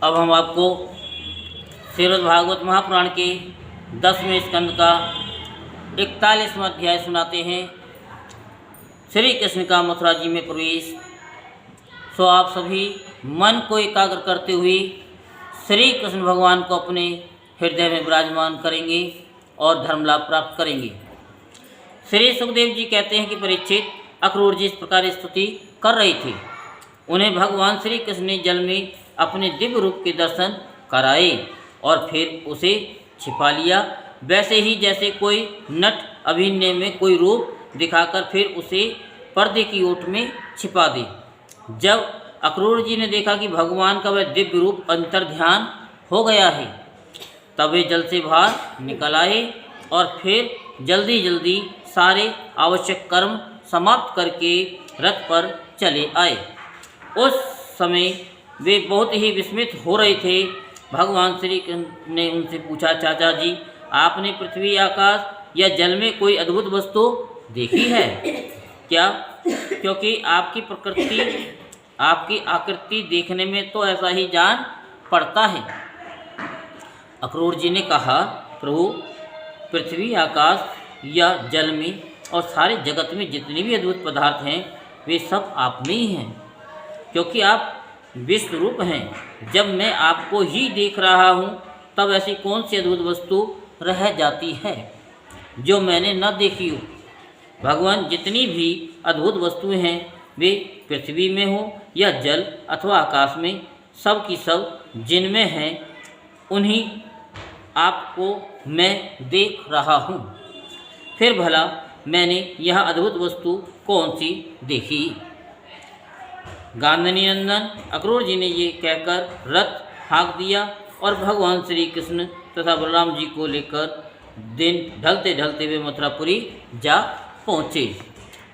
अब हम आपको श्रीमद् भागवत महापुराण के 10वें स्कंद का 41वां अध्याय सुनाते हैं। श्री कृष्ण का मथुरा जी में प्रवेश। सो आप सभी मन को एकाग्र करते हुए श्री कृष्ण भगवान को अपने हृदय में विराजमान करेंगे और धर्म लाभ प्राप्त करेंगे। श्री सुखदेव जी कहते हैं कि परीक्षित अक्रूर जी इस प्रकार स्तुति कर रहे थे। उन्हें भगवान श्री कृष्ण ने जल में अपने दिव्य रूप के दर्शन कराए और फिर उसे छिपा लिया, वैसे ही जैसे कोई नट अभिनय में कोई रूप दिखाकर फिर उसे पर्दे की ओट में छिपा दे। जब अक्रूर जी ने देखा कि भगवान का वह दिव्य रूप अंतर्ध्यान हो गया है, तब वे जल से बाहर निकल आए और फिर जल्दी जल्दी सारे आवश्यक कर्म समाप्त करके रथ पर चले आए। उस समय वे बहुत ही विस्मित हो रहे थे। भगवान श्री कृष्ण ने उनसे पूछा, चाचा जी, आपने पृथ्वी, आकाश या जल में कोई अद्भुत वस्तु देखी है क्या? क्योंकि आपकी आकृति देखने में तो ऐसा ही जान पड़ता है। अक्रूर जी ने कहा, प्रभु, पृथ्वी, आकाश या जल में और सारे जगत में जितने भी अद्भुत पदार्थ हैं वे सब आप में ही हैं, क्योंकि आप विश्व रूप हैं। जब मैं आपको ही देख रहा हूँ तब ऐसी कौन सी अद्भुत वस्तु रह जाती है जो मैंने न देखी हो। भगवान, जितनी भी अद्भुत वस्तुएं हैं वे पृथ्वी में हो या जल अथवा आकाश में, सब की सब जिनमें हैं उन्हीं आपको मैं देख रहा हूँ। फिर भला मैंने यह अद्भुत वस्तु कौन सी देखी? गांधनी नंदन अक्रूर जी ने ये कहकर रथ हाँक दिया और भगवान श्री कृष्ण तथा बलराम जी को लेकर दिन ढलते ढलते वे मथुरापुरी जा पहुँचे।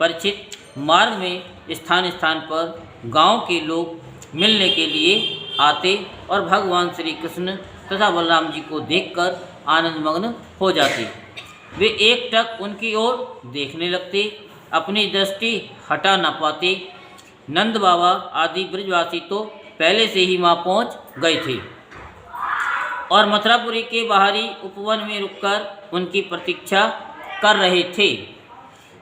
परिचित मार्ग में स्थान स्थान पर गांव के लोग मिलने के लिए आते और भगवान श्री कृष्ण तथा बलराम जी को देखकर आनंदमग्न हो जाते। वे एकटक उनकी ओर देखने लगते, अपनी दृष्टि हटा न पाते। नंद बाबा आदि ब्रजवासी तो पहले से ही वहाँ पहुँच गए थे और मथुरापुरी के बाहरी उपवन में रुककर उनकी प्रतीक्षा कर रहे थे।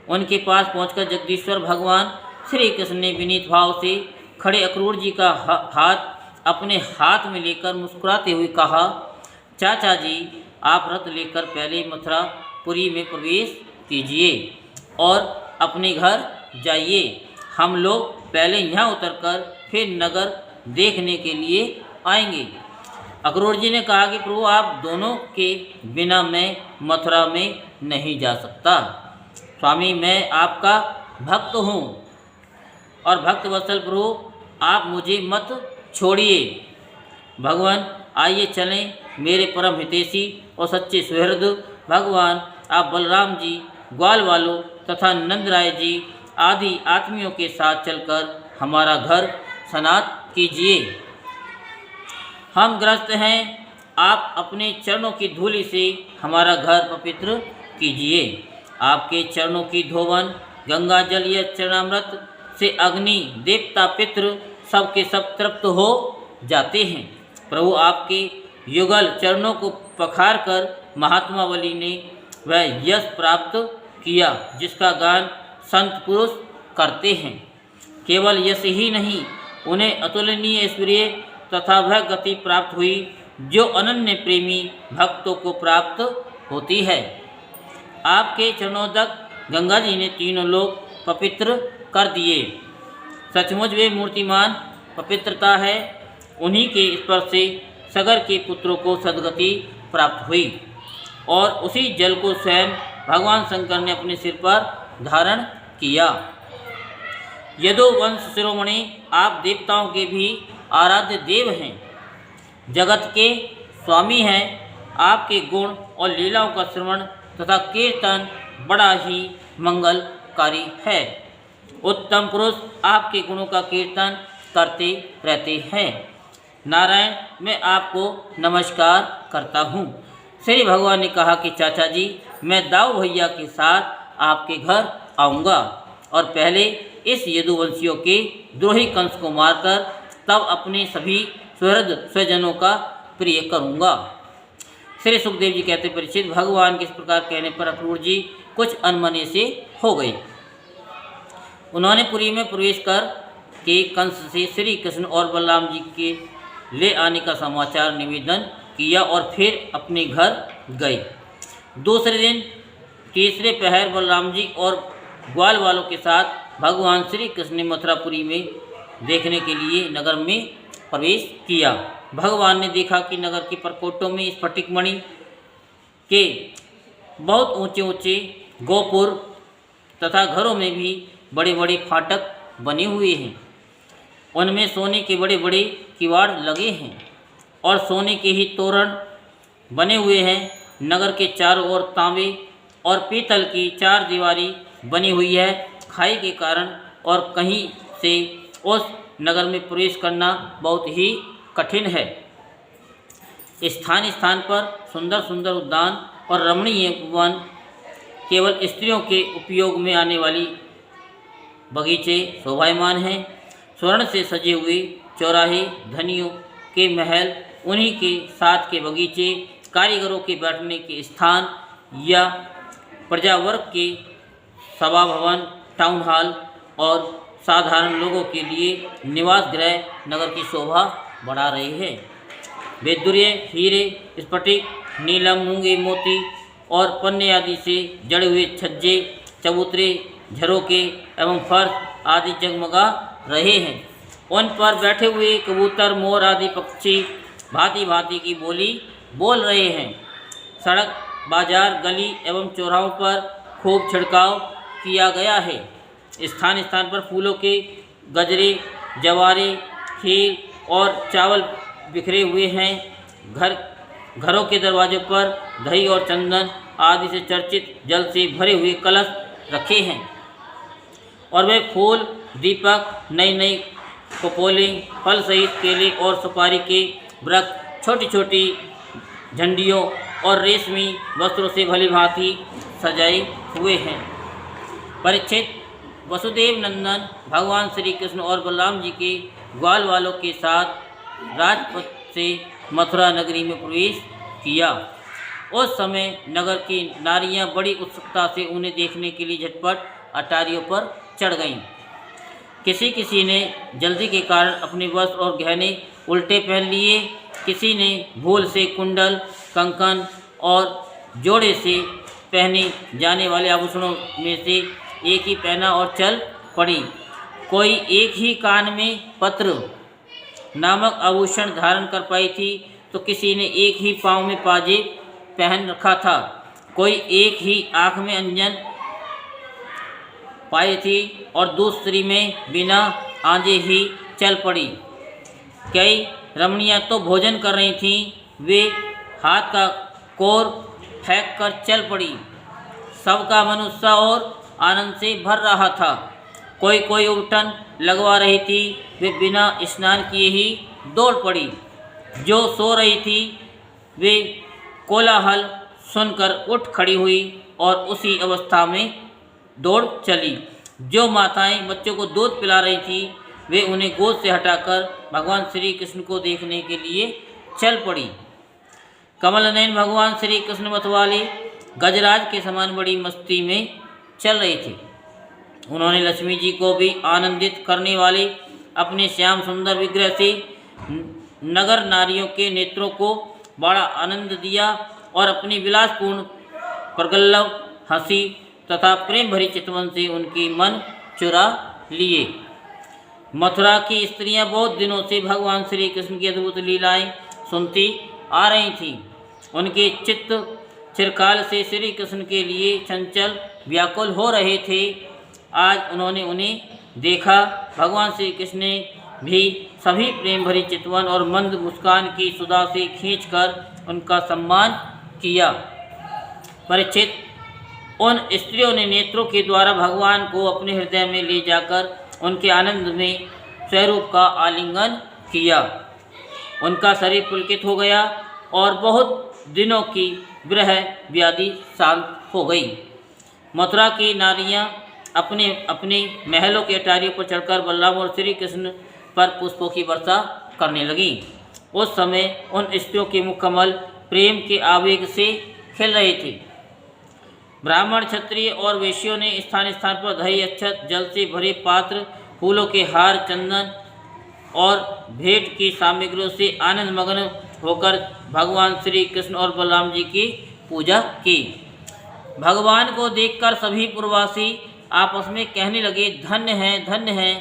उनके पास पहुंचकर जगदीश्वर भगवान श्री कृष्ण ने विनीत भाव से खड़े अक्रूर जी का हाथ अपने हाथ में लेकर मुस्कुराते हुए कहा, चाचा जी, आप रथ लेकर पहले मथुरापुरी में प्रवेश कीजिए और अपने घर जाइए। हम लोग पहले यहाँ उतरकर फिर नगर देखने के लिए आएंगे। अक्रूर जी ने कहा कि प्रभु, आप दोनों के बिना मैं मथुरा में नहीं जा सकता। स्वामी, मैं आपका भक्त हूँ और भक्त वत्सल प्रभु, आप मुझे मत छोड़िए। भगवान, आइए चलें। मेरे परम हितैषी और सच्चे सुहृद भगवान, आप बलराम जी, ग्वाल वालों तथा नंदराय जी आदि आत्मियों के साथ चलकर हमारा घर सनात कीजिए। हम ग्रस्त हैं, आप अपने चरणों की धूलि से हमारा घर पवित्र कीजिए। आपके चरणों की धोवन, गंगा जल या चरणामृत से अग्नि, देवता, पितृ सब के सब तृप्त हो जाते हैं। प्रभु, आपके युगल चरणों को पखार कर महात्मा बलि ने वह यश प्राप्त किया जिसका गान संत पुरुष करते हैं। केवल यश ही नहीं, उन्हें अतुलनीय ऐश्वर्य तथा वह गति प्राप्त हुई जो अनन्य प्रेमी भक्तों को प्राप्त होती है। आपके चरणोदक गंगा जी ने तीनों लोग पवित्र कर दिए। सचमुच वे मूर्तिमान पवित्रता है। उन्हीं के स्पर्श से सगर के पुत्रों को सद्गति प्राप्त हुई और उसी जल को स्वयं भगवान शंकर ने अपने सिर पर धारण किया। यदुवंश शिरोमणि, आप देवताओं के भी आराध्य देव हैं, जगत के स्वामी हैं। आपके गुण और लीलाओं का श्रवण तथा कीर्तन बड़ा ही मंगलकारी है। उत्तम पुरुष आपके गुणों का कीर्तन करते रहते हैं। नारायण, मैं आपको नमस्कार करता हूँ। श्री भगवान ने कहा कि चाचा जी, मैं दाऊ भैया के साथ आपके घर आऊँगा और पहले इस यदुवंशियों के द्रोही कंस को मारकर तब अपने सभी सुहृद स्वजनों का प्रिय करूँगा। श्री सुखदेव जी कहते परीक्षित, भगवान के इस प्रकार कहने पर अक्रूर जी कुछ अनमने से हो गए। उन्होंने पुरी में प्रवेश कर के कंस से श्री कृष्ण और बलराम जी के ले आने का समाचार निवेदन किया और फिर अपने घर गए। दूसरे दिन तीसरे पहर बलराम जी और ग्वाल वालों के साथ भगवान श्री कृष्ण ने मथुरापुरी में देखने के लिए नगर में प्रवेश किया। भगवान ने देखा कि नगर के परकोटों में स्फटिक मणि के बहुत ऊंचे ऊंचे गोपुर तथा घरों में भी बड़े बड़े फाटक बने हुए हैं। उनमें सोने के बड़े बड़े किवाड़ लगे हैं और सोने के ही तोरण बने हुए हैं। नगर के चारों ओर तांबे और पीतल की चार दीवारी बनी हुई है। खाई के कारण और कहीं से उस नगर में प्रवेश करना बहुत ही कठिन है। स्थान स्थान पर सुंदर सुंदर उद्यान और रमणीय वन, केवल स्त्रियों के उपयोग में आने वाली बगीचे शोभायमान हैं। स्वर्ण से सजे हुए चौराहे, धनियों के महल, उन्हीं के साथ के बगीचे, कारीगरों के बैठने के स्थान या प्रजावर्ग के सभा भवन, टाउन हॉल और साधारण लोगों के लिए निवास गृह नगर की शोभा बढ़ा रहे हैं। वैदुर्य, हीरे, स्फटिक, नीलम, मूंगे, मोती और पन्ने आदि से जड़े हुए छज्जे, चबूतरे, झरोके एवं फर्श आदि जगमगा रहे हैं। उन पर बैठे हुए कबूतर, मोर आदि पक्षी भांति भांति की बोली बोल रहे हैं। सड़क, बाजार, गली एवं चौराहों पर खूब छिड़काव किया गया है। स्थान स्थान पर फूलों के गजरे, जवारे, खीर और चावल बिखरे हुए हैं। घरों के दरवाजों पर दही और चंदन आदि से चर्चित जल से भरे हुए कलश रखे हैं और वे फूल, दीपक, नई नई कपोले, फल सहित केले और सुपारी के वृक्ष, छोटी छोटी झंडियों और रेशमी वस्त्रों से भली भांति सजाए हुए हैं। परीक्षित, वसुदेव नंदन भगवान श्री कृष्ण और बलराम जी के ग्वाल वालों के साथ राजपथ से मथुरा नगरी में प्रवेश किया। उस समय नगर की नारियां बड़ी उत्सुकता से उन्हें देखने के लिए झटपट अटारियों पर चढ़ गईं। किसी किसी ने जल्दी के कारण अपने वस्त्र और गहने उल्टे पहन लिए। किसी ने भूल से कुंडल, कंकन और जोड़े से पहने जाने वाले आभूषणों में से एक ही पहना और चल पड़ी। कोई एक ही कान में पत्र नामक आभूषण धारण कर पाई थी तो किसी ने एक ही पाँव में पाजे पहन रखा था। कोई एक ही आँख में अंजन पाई थी और दूसरी में बिना आंजे ही चल पड़ी। कई रमणियाँ तो भोजन कर रही थीं, वे हाथ का कोर फेंक कर चल पड़ी। सबका मन उत्साह और आनंद से भर रहा था। कोई कोई उबटन लगवा रही थी, वे बिना स्नान किए ही दौड़ पड़ी। जो सो रही थी वे कोलाहल सुनकर उठ खड़ी हुई और उसी अवस्था में दौड़ चली। जो माताएं बच्चों को दूध पिला रही थी वे उन्हें गोद से हटाकर भगवान श्री कृष्ण को देखने के लिए चल पड़ी। कमल नयन भगवान श्री कृष्ण मतवाले गजराज के समान बड़ी मस्ती में चल रहे थे। उन्होंने लक्ष्मी जी को भी आनंदित करने वाले अपने श्याम सुंदर विग्रह से नगर नारियों के नेत्रों को बड़ा आनंद दिया और अपनी विलासपूर्ण प्रगल्भ हंसी तथा प्रेम भरी चितवन से उनकी मन चुरा लिए। मथुरा की स्त्रियां बहुत दिनों से भगवान श्री कृष्ण की अद्भुत लीलाएं सुनती आ रही थीं। उनके चित्त चिरकाल से श्री कृष्ण के लिए चंचल व्याकुल हो रहे थे। आज उन्होंने उन्हें देखा। भगवान श्री कृष्ण ने भी सभी प्रेम भरी चितवन और मंद मुस्कान की सुधा से खींचकर उनका सम्मान किया। परीक्षित, उन स्त्रियों ने नेत्रों के द्वारा भगवान को अपने हृदय में ले जाकर उनके आनंद में स्वरूप का आलिंगन किया। उनका शरीर पुलकित हो गया और बहुत दिनों की विरह व्याधि शांत हो गई। मथुरा की नारियां अपने अपने महलों के अटारियों पर चढ़कर बलराम और श्री कृष्ण पर पुष्पों की वर्षा करने लगीं। उस समय उन स्त्रियों के मुकम्मल प्रेम के आवेग से खिल रहे थे। ब्राह्मण, क्षत्रिय और वैश्यों ने स्थान स्थान पर दही, अक्षत, जल से भरे पात्र, फूलों के हार, चंदन और भेंट की सामग्रियों से आनंद मग्न होकर भगवान श्री कृष्ण और बलराम जी की पूजा की। भगवान को देखकर सभी पूर्ववासी आपस में कहने लगे, धन्य है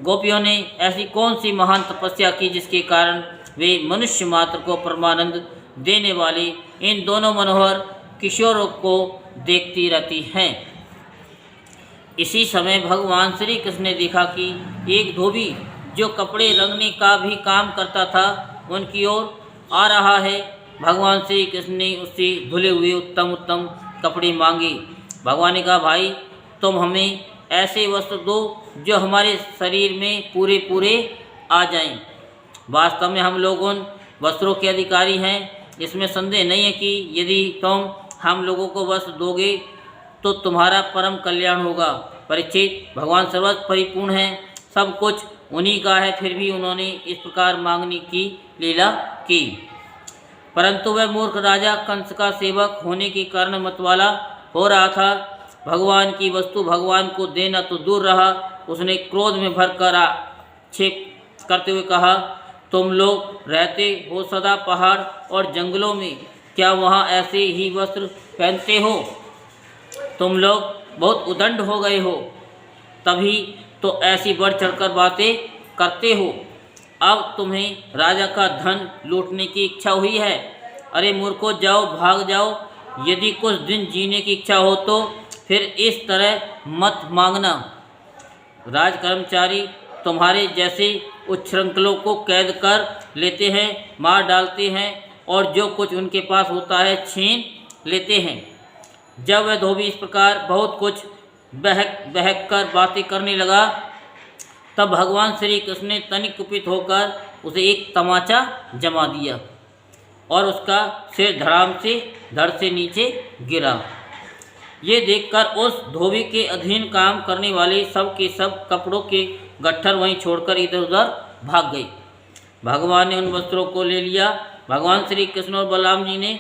गोपियों ने ऐसी कौन सी महान तपस्या की जिसके कारण वे मनुष्य मात्र को परमानंद देने वाले इन दोनों मनोहर किशोरों को देखती रहती हैं। इसी समय भगवान श्री कृष्ण ने देखा कि एक धोबी जो कपड़े रंगने का भी काम करता था उनकी ओर आ रहा है। भगवान श्री कृष्ण ने उससे धुले हुए उत्तम कपड़े मांगे। भगवान ने कहा, भाई तुम हमें ऐसे वस्त्र दो जो हमारे शरीर में पूरे आ जाएं। वास्तव में हम लोग उन वस्त्रों के अधिकारी हैं, इसमें संदेह नहीं है कि यदि तुम हम लोगों को वस्त्र दोगे तो तुम्हारा परम कल्याण होगा। परीक्षित, भगवान सर्वत्र परिपूर्ण हैं, सब कुछ उन्हीं का है, फिर भी उन्होंने इस प्रकार मांगने की लीला की। परंतु वह मूर्ख राजा कंस का सेवक होने के कारण मतवाला हो रहा था। भगवान की वस्तु भगवान को देना तो दूर रहा, उसने क्रोध में भरकर आक्षेप करते हुए कहा, तुम लोग रहते हो सदा पहाड़ और जंगलों में, क्या वहाँ ऐसे ही वस्त्र पहनते हो? तुम लोग बहुत उदंड हो गए हो, तभी तो ऐसी बढ़ चढ़कर बातें करते हो। अब तुम्हें राजा का धन लूटने की इच्छा हुई है। अरे मूर्खो, जाओ, भाग जाओ। यदि कुछ दिन जीने की इच्छा हो तो फिर इस तरह मत मांगना। राज कर्मचारी तुम्हारे जैसे उच्छृंखलों को कैद कर लेते हैं, मार डालते हैं और जो कुछ उनके पास होता है छीन लेते हैं। जब वह धोबी इस प्रकार बहुत कुछ बहक कर बातें करने लगा, तब भगवान श्री कृष्ण ने तनिक कुपित होकर उसे एक तमाचा जमा दिया और उसका सिर धड़ से नीचे गिरा। ये देखकर उस धोबी के अधीन काम करने वाले सब के सब कपड़ों के गट्ठर वहीं छोड़कर इधर उधर भाग गए। भगवान ने उन वस्त्रों को ले लिया। भगवान श्री कृष्ण और बलराम जी ने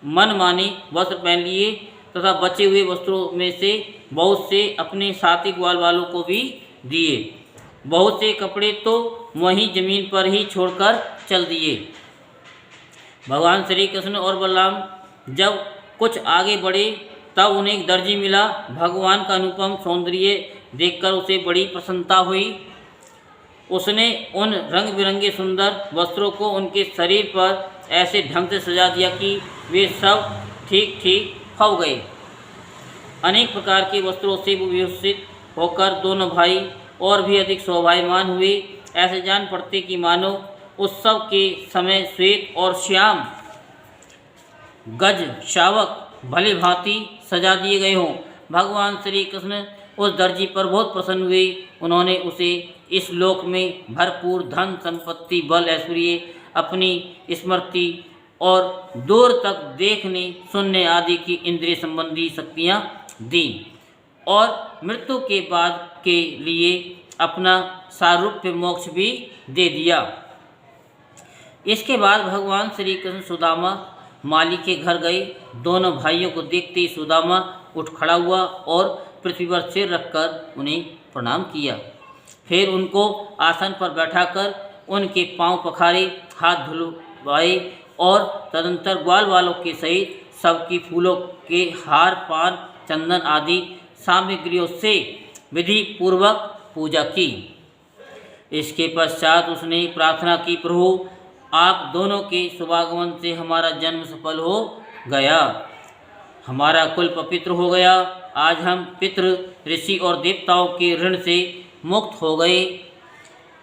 मन माने वस्त्र पहन लिए तथा बचे हुए वस्त्रों में से बहुत से अपने साथी ग्वाल वालों को भी दिए। बहुत से कपड़े तो वहीं जमीन पर ही छोड़कर चल दिए। भगवान श्री कृष्ण और बलराम जब कुछ आगे बढ़े तब उन्हें एक दर्जी मिला। भगवान का अनुपम सौंदर्य देखकर उसे बड़ी प्रसन्नता हुई। उसने उन रंग बिरंगे सुंदर वस्त्रों को उनके शरीर पर ऐसे ढंग से सजा दिया कि वे सब ठीक ठीक फब गए। अनेक प्रकार के वस्त्रों से विभूषित होकर दोनों भाई और भी अधिक शोभायमान हुए। ऐसे जान पड़ते कि मानो उत्सव के समय श्वेत और श्याम गज शावक भली भांति सजा दिए गए हों। भगवान श्री कृष्ण उस दर्जी पर बहुत प्रसन्न हुए। उन्होंने उसे इस लोक में भरपूर धन संपत्ति, बल, ऐश्वर्य, अपनी स्मृति और दूर तक देखने सुनने आदि की इंद्रिय संबंधी शक्तियाँ दी और मृत्यु के बाद के लिए अपना सारूप्य मोक्ष भी दे दिया। इसके बाद भगवान श्री कृष्ण सुदामा माली के घर गए। दोनों भाइयों को देखते ही सुदामा उठ खड़ा हुआ और पृथ्वी पर सिर रखकर उन्हें प्रणाम किया। फिर उनको आसन पर बैठाकर उनके पांव पखारे, हाथ धुलवाए और तदंतर ग्वाल वालों के सहित सबकी फूलों के हार, पान, चंदन आदि सामग्रियों से विधि पूर्वक पूजा की। इसके पश्चात उसने प्रार्थना की, प्रभु आप दोनों के शुभागमन से हमारा जन्म सफल हो गया, हमारा कुल पवित्र हो गया। आज हम पितृ, ऋषि और देवताओं के ऋण से मुक्त हो गए।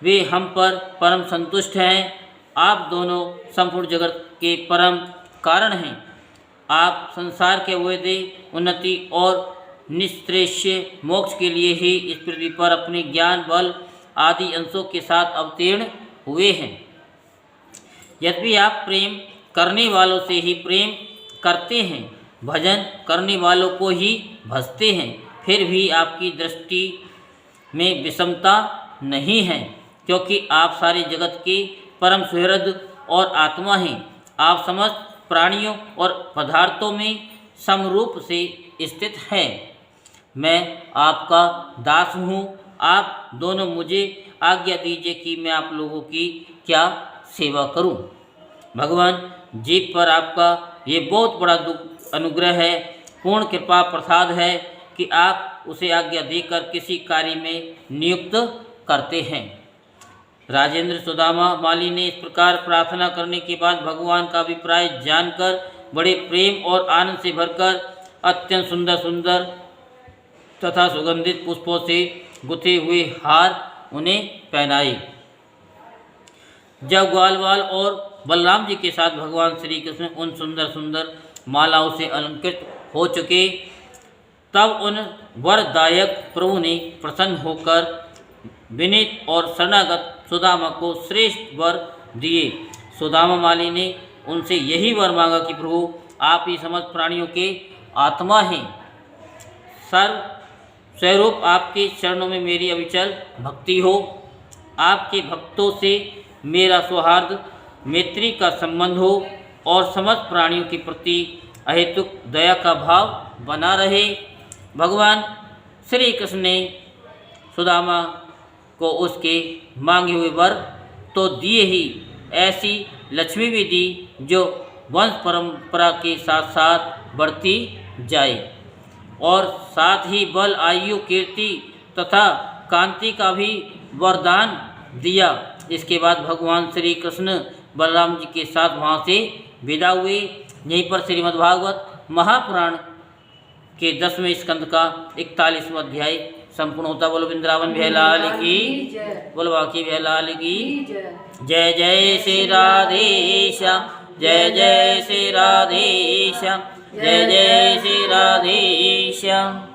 वे हम पर परम संतुष्ट हैं। आप दोनों संपूर्ण जगत के परम कारण हैं। आप संसार के वैधे उन्नति और निश्रेष्य मोक्ष के लिए ही इस पृथ्वी पर अपने ज्ञान, बल आदि अंशों के साथ अवतीर्ण हुए हैं। यद्यपि आप प्रेम करने वालों से ही प्रेम करते हैं, भजन करने वालों को ही भजते हैं, फिर भी आपकी दृष्टि में विषमता नहीं है, क्योंकि आप सारे जगत के परम सुहृद और आत्मा हैं। आप समस्त प्राणियों और पदार्थों में समरूप से स्थित हैं। मैं आपका दास हूँ। आप दोनों मुझे आज्ञा दीजिए कि मैं आप लोगों की क्या सेवा करूँ। भगवान, जीव पर आपका ये बहुत बड़ा अनुग्रह है, पूर्ण कृपा प्रसाद है कि आप उसे आज्ञा देकर किसी कार्य में नियुक्त करते हैं। राजेंद्र सुदामा माली ने इस प्रकार प्रार्थना करने के बाद भगवान का अभिप्राय जानकर बड़े प्रेम और आनंद से भरकर अत्यंत सुंदर सुंदर तथा सुगंधित पुष्पों से गुथे हुए हार उन्हें पहनाए। जब ग्वालवाल और बलराम जी के साथ भगवान श्री कृष्ण उन सुंदर सुंदर मालाओं से अलंकृत हो चुके, तब उन वरदायक प्रभु ने प्रसन्न होकर विनीत और शरणागत सुदामा को श्रेष्ठ वर दिए। सुदामा माली ने उनसे यही वर मांगा कि प्रभु, आप ही समस्त प्राणियों के आत्मा हैं। स्वरूप आपके चरणों में मेरी अविचल भक्ति हो। आपके भक्तों से मेरा सौहार्द मैत्री का संबंध हो और समस्त प्राणियों के प्रति अहेतुक दया का भाव बना रहे। भगवान श्री कृष्ण ने सुदामा को उसके मांगे हुए वर तो दिए ही, ऐसी लक्ष्मी भी दी जो वंश परंपरा के साथ साथ बढ़ती जाए, और साथ ही बल, आयु, कीर्ति तथा कांति का भी वरदान दिया। इसके बाद भगवान श्री कृष्ण बलराम जी के साथ वहाँ से विदा हुए। यहीं पर श्रीमद्भागवत महापुराण के 10वें स्कंद का 41वां अध्याय संपूर्ण होता। बोलो वृंदावन बिहारी की, बोलो बाकी बिहारी की जय। जय श्री राधेश्याम, जय जय श्री राधेश्याम, जय जय श्री राधेश्याम।